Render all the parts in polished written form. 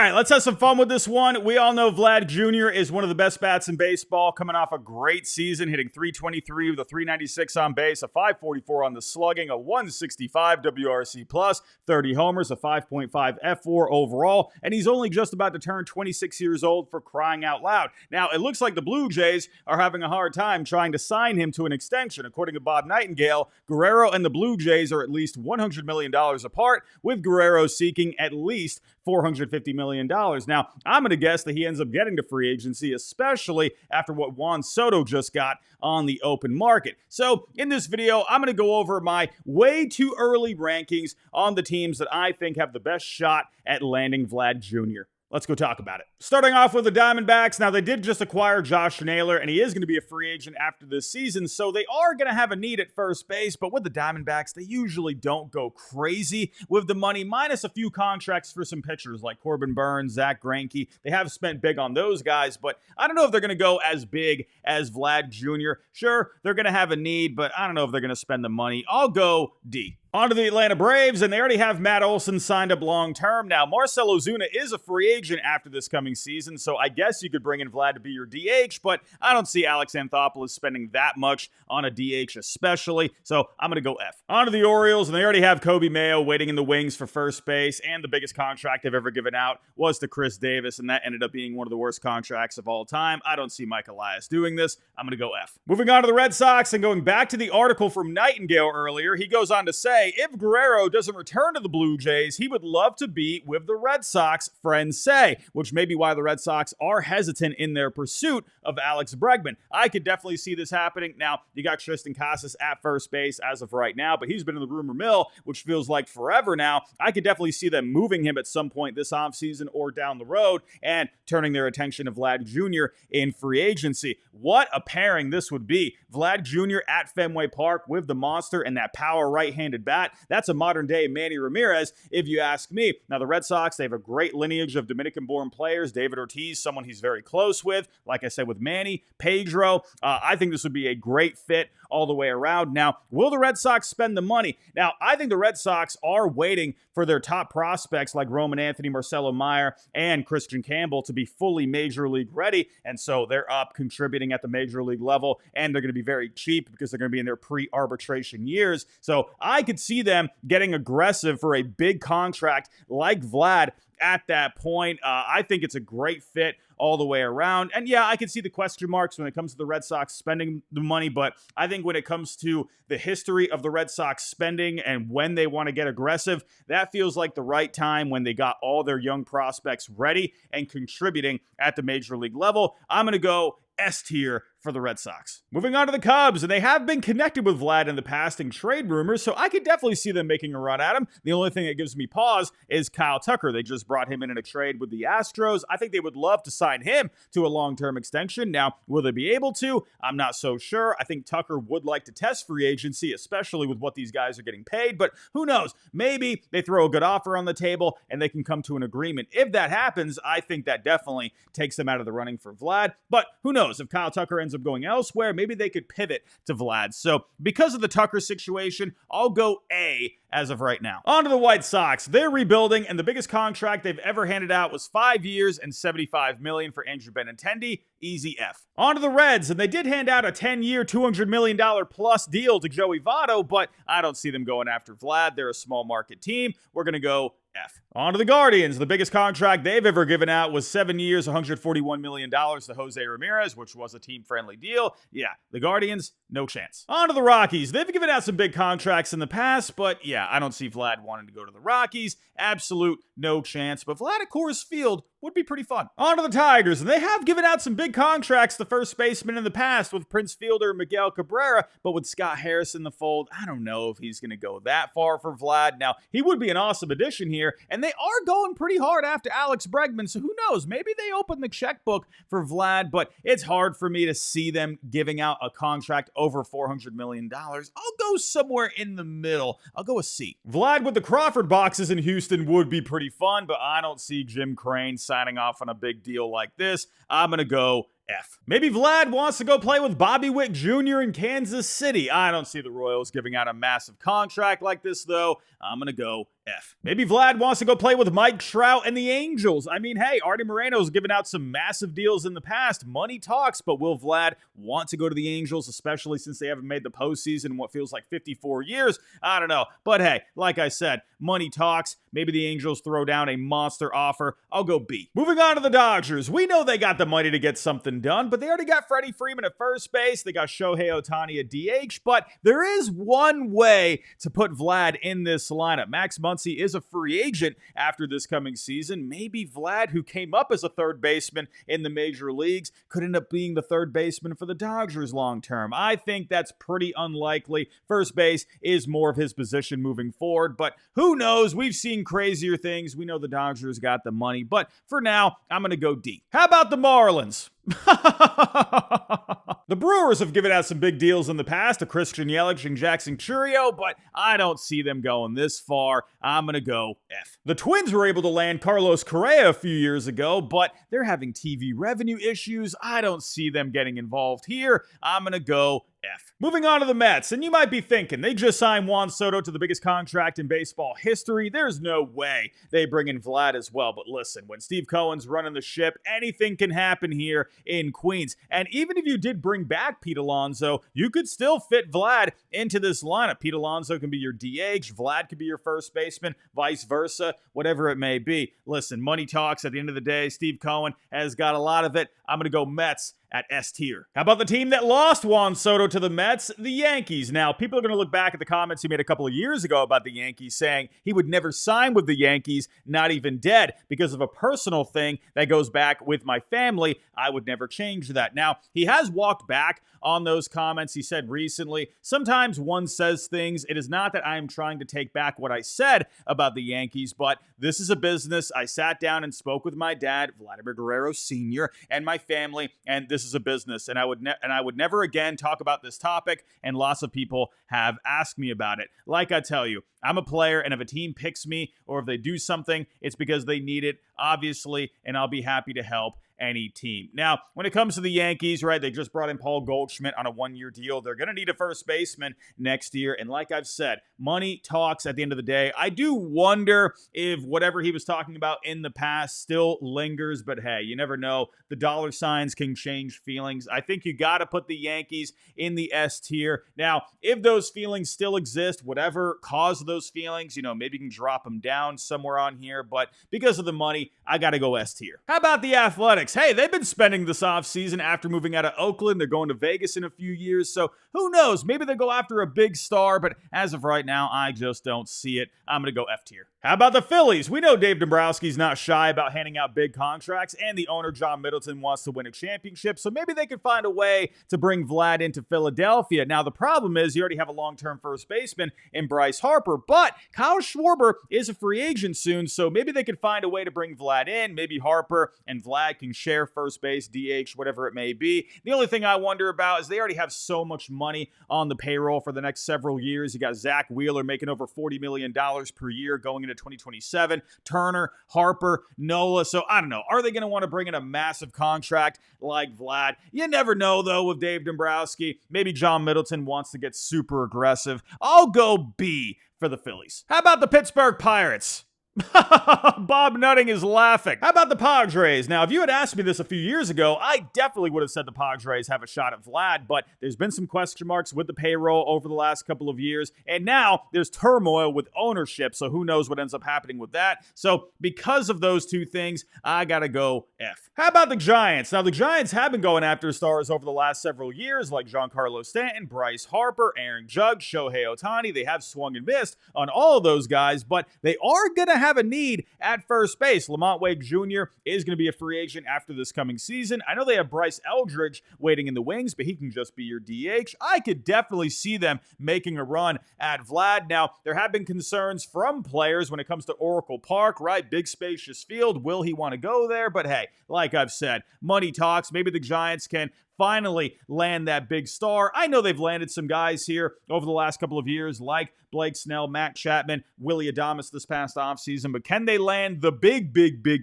right, let's have some fun with this one. We all know Vlad Jr. is one of the best bats in baseball, coming off a great season, hitting .323 with a .396 on base, a .544 on the slugging, a .165 WRC plus, 30 homers, a 5.5 F4 overall, and he's only just about to turn 26 years old, for crying out loud. Now, it looks like the Blue Jays are having a hard time trying to sign him to an extension. According to Bob Nightingale, Guerrero and the Blue Jays are at least $100 million apart, with Guerrero seeking at least $450 million. Now, I'm going to guess that he ends up getting to free agency, especially after what Juan Soto just got on the open market. So in this video, I'm going to go over my way too early rankings on the teams that I think have the best shot at landing Vlad Jr. Let's go talk about it. Starting off with the Diamondbacks. Now, they did just acquire Josh Naylor, and he is going to be a free agent after this season, so they are going to have a need at first base. But with the Diamondbacks, they usually don't go crazy with the money, minus a few contracts for some pitchers like Corbin Burns, Zach Greinke. They have spent big on those guys, but I don't know if they're going to go as big as Vlad Jr. Sure, they're going to have a need, but I don't know if they're going to spend the money. I'll go D. On to the Atlanta Braves, and they already have Matt Olson signed up long-term. Now, Marcell Ozuna is a free agent after this coming season, so I guess you could bring in Vlad to be your DH, but I don't see Alex Anthopoulos spending that much on a DH especially, so I'm going to go F. On to the Orioles, and they already have Kobe Mayo waiting in the wings for first base, and the biggest contract they've ever given out was to Chris Davis, and that ended up being one of the worst contracts of all time. I don't see Mike Elias doing this. I'm going to go F. Moving on to the Red Sox, and going back to the article from Nightingale earlier, he goes on to say, if Guerrero doesn't return to the Blue Jays, he would love to be with the Red Sox, friends say, which may be why the Red Sox are hesitant in their pursuit of Alex Bregman. I could definitely see this happening. Now, you got Tristan Casas at first base as of right now, but he's been in the rumor mill, which feels like forever now. I could definitely see them moving him at some point this offseason or down the road and turning their attention to Vlad Jr. in free agency. What a pairing this would be. Vlad Jr. at Fenway Park with the monster and that power right-handed bat. That's a modern-day Manny Ramirez, if you ask me. Now, the Red Sox, they have a great lineage of Dominican-born players. David Ortiz, someone he's very close with. Like I said, with Manny, Pedro. I think this would be a great fit all the way around. Now, will the Red Sox spend the money? Now, I think the Red Sox are waiting for their top prospects like Roman Anthony, Marcelo Meyer, and Christian Campbell to be fully Major League ready, and so they're up contributing at the Major League level, and they're going to be very cheap because they're going to be in their pre-arbitration years. So I could see them getting aggressive for a big contract like Vlad at that point. I think it's a great fit all the way around. And yeah, I can see the question marks when it comes to the Red Sox spending the money, but I think when it comes to the history of the Red Sox spending and when they want to get aggressive, that feels like the right time when they got all their young prospects ready and contributing at the Major League level. I'm going to go S tier for the Red Sox. Moving on to the Cubs, and they have been connected with Vlad in the past in trade rumors, so I could definitely see them making a run at him. The only thing that gives me pause is Kyle Tucker. They just brought him in a trade with the Astros. I think they would love to sign him to a long-term extension. Now, will they be able to? I'm not so sure. I think Tucker would like to test free agency, especially with what these guys are getting paid, but who knows? Maybe they throw a good offer on the table and they can come to an agreement. If that happens, I think that definitely takes them out of the running for Vlad, but who knows? If Kyle Tucker ends up going elsewhere, maybe they could pivot to Vlad. So because of the Tucker situation, I'll go A as of right now. On to the White Sox. They're rebuilding, and the biggest contract they've ever handed out was 5 years and $75 million for Andrew Benintendi. Easy F. On to the Reds, and they did hand out a 10-year, $200 million plus deal to Joey Votto, but I don't see them going after Vlad. They're a small market team. We're going to go F. On to the Guardians. The biggest contract they've ever given out was 7 years, $141 million to Jose Ramirez, which was a team-friendly deal. Yeah, the Guardians, no chance. On to the Rockies. They've given out some big contracts in the past, but yeah, I don't see Vlad wanting to go to the Rockies. Absolute no chance, but Vlad at Coors Field would be pretty fun. On to the Tigers, and they have given out some big contracts to first baseman in the past with Prince Fielder Miguel Cabrera, but with Scott Harris in the fold, I don't know if he's going to go that far for Vlad. Now, he would be an awesome addition here, and they are going pretty hard after Alex Bregman, so who knows? Maybe they open the checkbook for Vlad, but it's hard for me to see them giving out a contract over $400 million. I'll go somewhere in the middle. I'll go a C. Vlad with the Crawford boxes in Houston would be pretty fun, but I don't see Jim Crane signing off on a big deal like this. I'm going to go F. Maybe Vlad wants to go play with Bobby Witt Jr. in Kansas City. I don't see the Royals giving out a massive contract like this, though. I'm going to go F. Maybe Vlad wants to go play with Mike Trout and the Angels. I mean, hey, Artie Moreno's given out some massive deals in the past. Money talks, but will Vlad want to go to the Angels, especially since they haven't made the postseason in what feels like 54 years? I don't know. But hey, like I said, money talks. Maybe the Angels throw down a monster offer. I'll go B. Moving on to the Dodgers. We know they got the money to get something done, but they already got Freddie Freeman at first base. They got Shohei Ohtani at DH, but there is one way to put Vlad in this lineup. Max Muncy is a free agent after this coming season. Maybe Vlad, who came up as a third baseman in the major leagues, could end up being the third baseman for the Dodgers long term. I think that's pretty unlikely. First base is more of his position moving forward, but who knows? We've seen crazier things. We know the Dodgers got the money, but for now, I'm going to go D. How about the Marlins? The Brewers have given out some big deals in the past to Christian Yelich and Jackson Chourio, but I don't see them going this far. I'm going to go F. The Twins were able to land Carlos Correa a few years ago, but they're having TV revenue issues. I don't see them getting involved here. I'm going to go F. Moving on to the Mets, and you might be thinking, they just signed Juan Soto to the biggest contract in baseball history. There's no way they bring in Vlad as well. But listen, when Steve Cohen's running the ship, anything can happen here in Queens. And even if you did bring back Pete Alonso, you could still fit Vlad into this lineup. Pete Alonso can be your DH, Vlad could be your first baseman, vice versa, whatever it may be. Listen, money talks. At the end of the day, Steve Cohen has got a lot of it. I'm going to go Mets at S tier. How about the team that lost Juan Soto to the Mets? The Yankees. Now, people are going to look back at the comments he made a couple of years ago about the Yankees, saying he would never sign with the Yankees, not even dead, because of a personal thing that goes back with my family. I would never change that. Now, he has walked back on those comments. He said recently, sometimes one says things. It is not that I am trying to take back what I said about the Yankees, but this is a business. I sat down and spoke with my dad, Vladimir Guerrero Sr., and my family, and this is a business, and I would never again talk about this topic, and lots of people have asked me about it. Like I tell you, I'm a player, and if a team picks me or if they do something, it's because they need it, obviously, and I'll be happy to help any team. Now, when it comes to the Yankees, right, they just brought in Paul Goldschmidt on a one-year deal. They're going to need a first baseman next year. And like I've said, money talks at the end of the day. I do wonder if whatever he was talking about in the past still lingers, but hey, you never know. The dollar signs can change feelings. I think you got to put the Yankees in the S tier. Now, if those feelings still exist, whatever caused those feelings, maybe you can drop them down somewhere on here, but because of the money, I got to go S tier. How about the Athletics? Hey, they've been spending this offseason after moving out of Oakland. They're going to Vegas in a few years, so who knows? Maybe they'll go after a big star, but as of right now, I just don't see it. I'm going to go F tier. How about the Phillies? We know Dave Dombrowski's not shy about handing out big contracts, and the owner, John Middleton, wants to win a championship, so maybe they could find a way to bring Vlad into Philadelphia. Now, the problem is you already have a long-term first baseman in Bryce Harper, but Kyle Schwarber is a free agent soon, so maybe they could find a way to bring Vlad in. Maybe Harper and Vlad can share first base, DH, whatever it may be. The only thing I wonder about is they already have so much money on the payroll for the next several years. You got Zach Wheeler making over $40 million per year going into 2027. Turner, Harper, Nola. So I don't know. Are they going to want to bring in a massive contract like Vlad? You never know, though, with Dave Dombrowski. Maybe John Middleton wants to get super aggressive. I'll go B for the Phillies. How about the Pittsburgh Pirates? Bob Nutting is laughing. How about the Padres? Now, if you had asked me this a few years ago, I definitely would have said the Padres have a shot at Vlad, but there's been some question marks with the payroll over the last couple of years, and now there's turmoil with ownership, so who knows what ends up happening with that. So because of those two things, I gotta go F. How about the Giants? Now, the Giants have been going after stars over the last several years, like Giancarlo Stanton, Bryce Harper, Aaron Judge, Shohei Ohtani. They have swung and missed on all of those guys, but they are gonna have a need at first base. Lamont Wade Jr. is going to be a free agent after this coming season. I know they have Bryce Eldridge waiting in the wings, but he can just be your DH. I could definitely see them making a run at Vlad. Now, there have been concerns from players when it comes to Oracle Park, right? Big spacious field. Will he want to go there? But hey, like I've said, money talks. Maybe the Giants can finally land that big star. I know they've landed some guys here over the last couple of years like Blake Snell, Matt Chapman, Willie Adames this past offseason, but can they land the big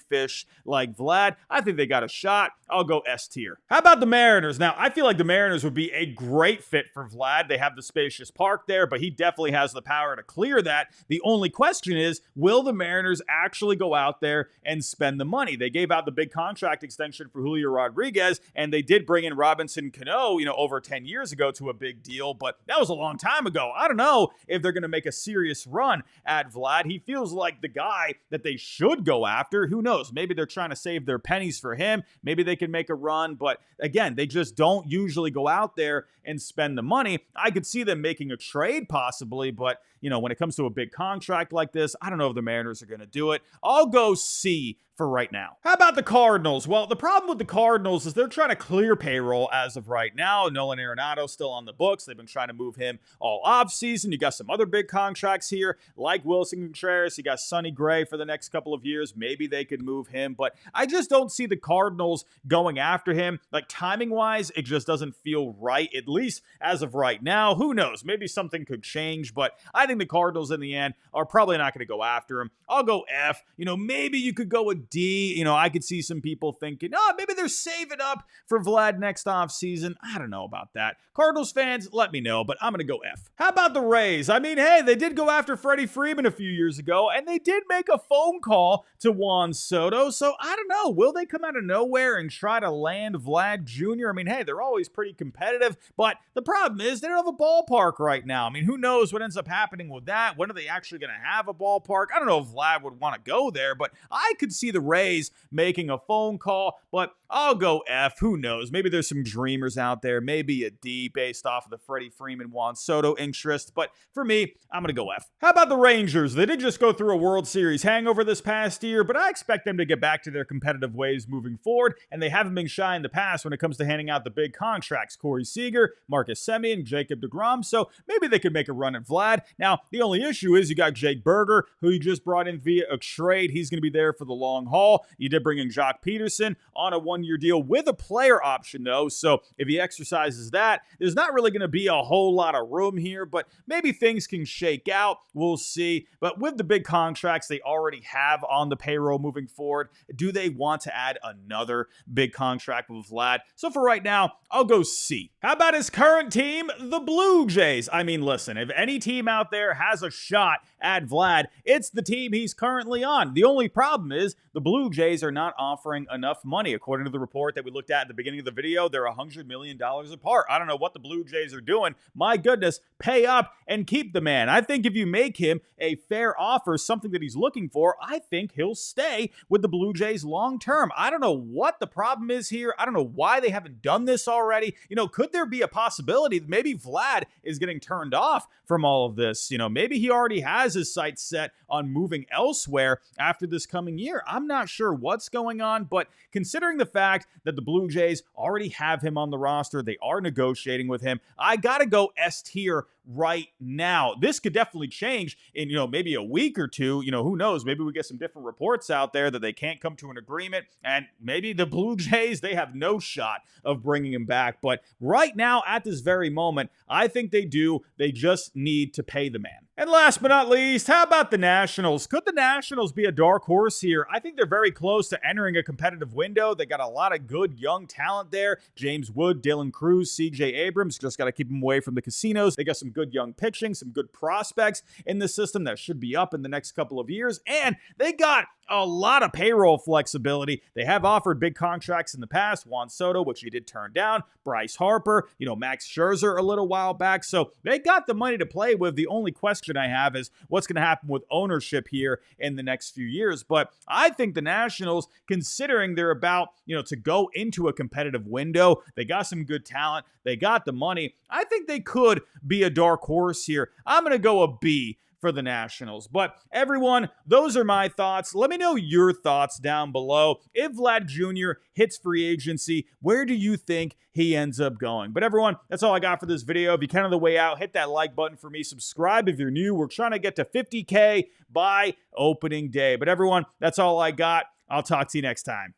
fish like Vlad? I think they got a shot. I'll go S tier. How about the Mariners? Now, I feel like the Mariners would be a great fit for Vlad. They have the spacious park there, but he definitely has the power to clear that. The only question is, will the Mariners actually go out there and spend the money? They gave out the big contract extension for Julio Rodriguez, and they did bring in Robinson Cano, over 10 years ago to a big deal, but that was a long time ago. I don't know if they're going to make a serious run at Vlad. He feels like the guy that they should go after. Who knows? Maybe they're trying to save their pennies for him. Maybe they can make a run, but again, they just don't usually go out there and spend the money. I could see them making a trade possibly, but when it comes to a big contract like this, I don't know if the Mariners are going to do it. I'll go C for right now. How about the Cardinals? Well, the problem with the Cardinals is they're trying to clear payroll as of right now. Nolan Arenado's still on the books. They've been trying to move him all offseason. You got some other big contracts here, like Wilson Contreras. You got Sonny Gray for the next couple of years. Maybe they could move him, but I just don't see the Cardinals going after him. Like, timing-wise, it just doesn't feel right, at least as of right now. Who knows? Maybe something could change, but I think the Cardinals in the end are probably not going to go after him. I'll go F. Maybe you could go a D. I could see some people thinking, maybe they're saving up for Vlad next offseason. I don't know about that. Cardinals fans, let me know, but I'm going to go F. How about the Rays? I mean, hey, they did go after Freddie Freeman a few years ago, and they did make a phone call to Juan Soto, so I don't know. Will they come out of nowhere and try to land Vlad Jr.? I mean, hey, they're always pretty competitive, but the problem is they don't have a ballpark right now. I mean, who knows what ends up happening with that? When are they actually going to have a ballpark? I don't know if Vlad would want to go there, but I could see the Rays making a phone call, but I'll go F. Who knows? Maybe there's some dreamers out there. Maybe a D based off of the Freddie Freeman, Juan Soto interest, but for me, I'm going to go F. How about the Rangers? They did just go through a World Series hangover this past year, but I expect them to get back to their competitive ways moving forward, and they haven't been shy in the past when it comes to handing out the big contracts. Corey Seager, Marcus Semien, Jacob deGrom, so maybe they could make a run at Vlad. Now, the only issue is you got Jake Berger, who you just brought in via a trade. He's going to be there for the long haul. You did bring in Jock Peterson on a one-year deal with a player option, though, so if he exercises that, there's not really going to be a whole lot of room here, but maybe things can shake out. We'll see. But with the big contracts they already have on the payroll moving forward, do they want to add another big contract with Vlad? So for right now, I'll go C. How about his current team, the Blue Jays? I mean, listen, if any team out there has a shot at Vlad, it's the team he's currently on. The only problem is the Blue Jays are not offering enough money. According to the report that we looked at the beginning of the video, they're $100 million apart. I don't know what the Blue Jays are doing. My goodness, pay up and keep the man. I think if you make him a fair offer, something that he's looking for, I think he'll stay with the Blue Jays long term. I don't know what the problem is here. I don't know why they haven't done this already. Could there be a possibility that maybe Vlad is getting turned off from all of this? Maybe he already has his sights set on moving elsewhere after this coming year. I'm not sure what's going on, but considering the fact that the Blue Jays already have him on the roster, they are negotiating with him, I gotta go S tier right now. This could definitely change in, maybe a week or two. Who knows? Maybe we get some different reports out there that they can't come to an agreement, and maybe the Blue Jays, they have no shot of bringing him back. But right now, at this very moment, I think they do. They just need to pay the man. And last but not least, how about the Nationals? Could the Nationals be a dark horse here? I think they're very close to entering a competitive window. They got a lot of good young talent there. James Wood, Dylan Cruz, C.J. Abrams. Just got to keep them away from the casinos. They got some good young pitching, some good prospects in the system that should be up in the next couple of years. And they got a lot of payroll flexibility. They have offered big contracts in the past. Juan Soto, which he did turn down. Bryce Harper, Max Scherzer a little while back. So they got the money to play with. The only question I have is what's going to happen with ownership here in the next few years. But I think the Nationals, considering they're about, to go into a competitive window, they got some good talent. They got the money. I think they could be a dark horse here. I'm going to go a B for the Nationals. But everyone, those are my thoughts. Let me know your thoughts down below. If Vlad Jr. hits free agency, where do you think he ends up going? But everyone, that's all I got for this video. If you can on the way out, hit that like button for me. Subscribe if you're new. We're trying to get to 50K by opening day. But everyone, that's all I got. I'll talk to you next time.